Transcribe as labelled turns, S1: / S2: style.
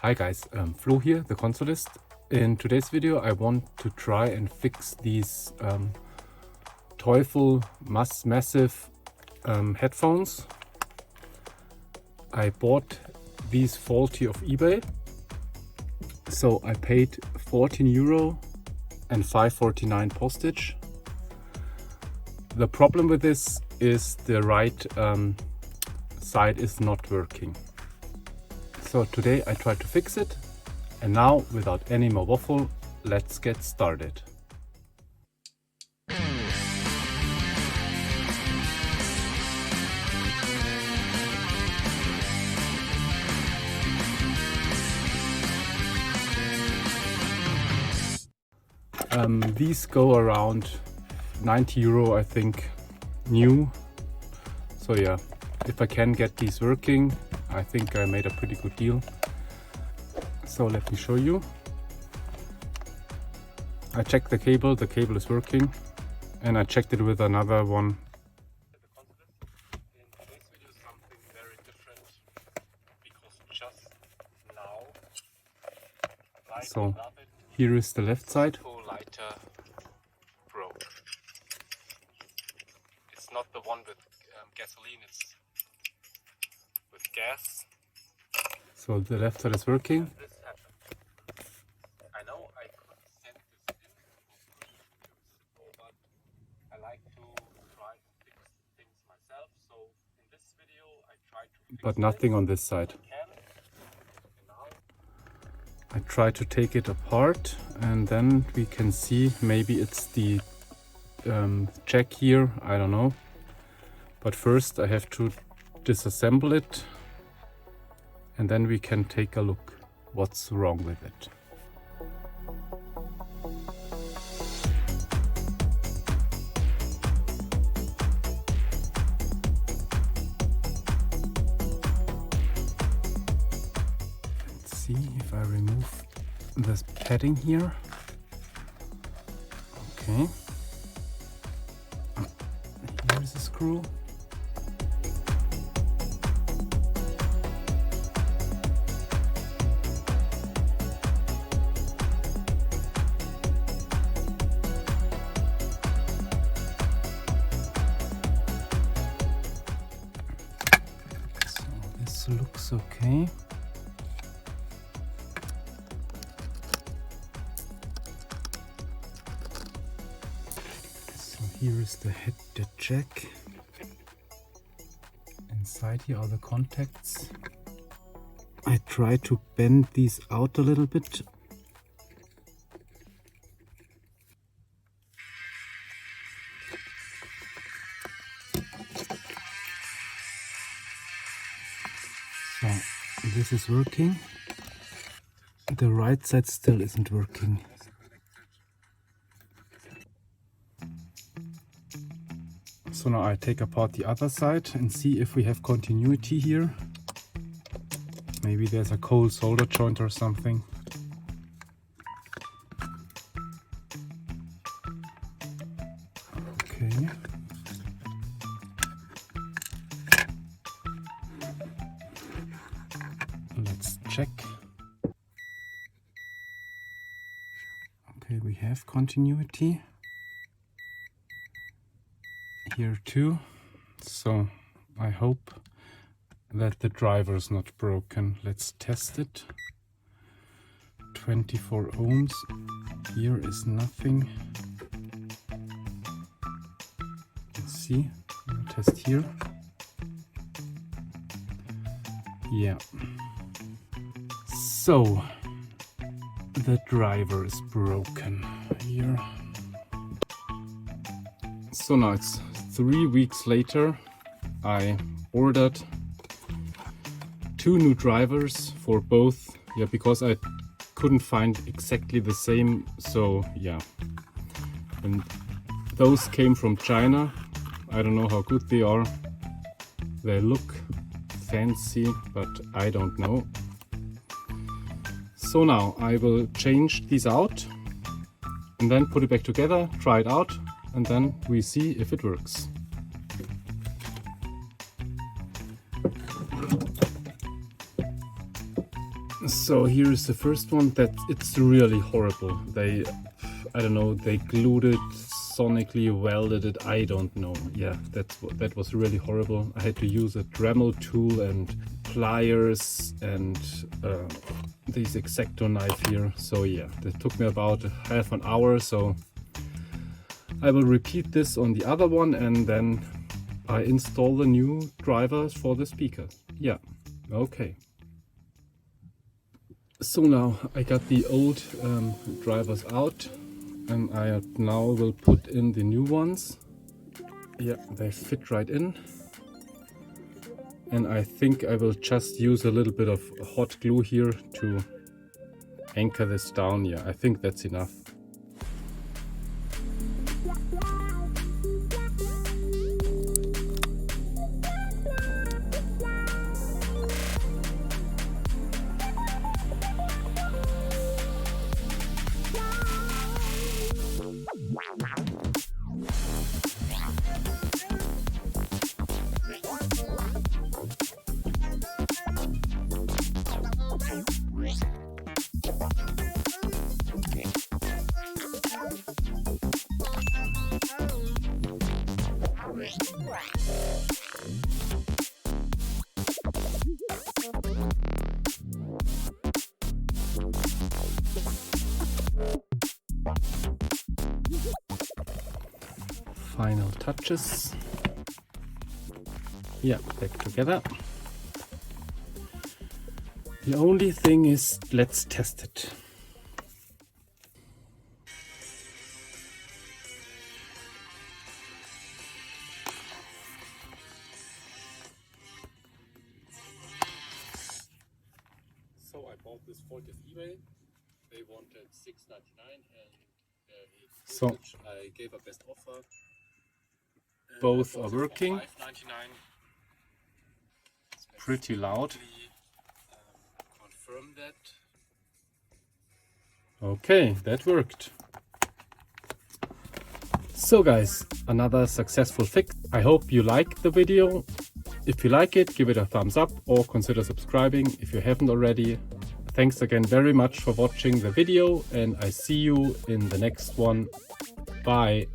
S1: Hi guys, Flo here, the consolist. In today's video I want to try and fix these Teufel Massive headphones. I bought these faulty off eBay, so I paid €14 and $5.49 postage. The problem with this is the right side is not working. So today I tried to fix it, and now without any more waffle, let's get started. These go around €90 I think, new. So yeah, if I can get these working, I think I made a pretty good deal. So let me show you. I checked the cable is working, and I checked it with another one. In today's video something very different, because just now, so here is the left side. Lighter broke. It's not the one with gasoline, it's with gas. So the left side is working. This happened. I know I could send this in, but I like to try to fix things myself. So in this video I try to fix, but nothing on this side. I try to take it apart, and then we can see maybe it's the jack here, I don't know. But first I have to disassemble it, and then we can take a look what's wrong with it. Let's see if I remove this padding here. Okay. Here's a screw. Looks okay. So here is the head, the jack. Inside here are the contacts. I try to bend these out a little bit. So this is working. The right side still isn't working. So now I take apart the other side and see if we have continuity here. Maybe there's a cold solder joint or something. Okay. Let's check. Okay, we have continuity here too. So I hope that the driver is not broken. Let's test it. 24 ohms. Here is nothing. Let's see. I'll test here. Yeah. So the driver is broken here. So now it's 3 weeks later. I ordered 2 new drivers for both, yeah, because I couldn't find exactly the same. So yeah, and those came from China. I don't know how good they are. They look fancy, but I don't know. So now I will change these out and then put it back together, try it out, and then we see if it works. So here is the first one. That it's really horrible. I don't know, they glued it sonically, welded it, I don't know. Yeah, that was really horrible. I had to use a Dremel tool and pliers and this X-Acto knife here. So yeah, that took me about half an hour. So I will repeat this on the other one and then I install the new drivers for the speaker. Yeah, okay. So now I got the old drivers out and I now will put in the new ones. Yeah, they fit right in. And I think I will just use a little bit of hot glue here to anchor this down. Yeah, I think that's enough. Final touches. Yeah, back together. The only thing is, let's test it. So I bought this for this eBay. They wanted $6.99 and so I gave a best offer. Both are working. Pretty loud. Confirm that. Okay, that worked. So guys, another successful fix. I hope you like the video. If you like it, give it a thumbs up or consider subscribing if you haven't already. Thanks again very much for watching the video and I see you in the next one. Bye.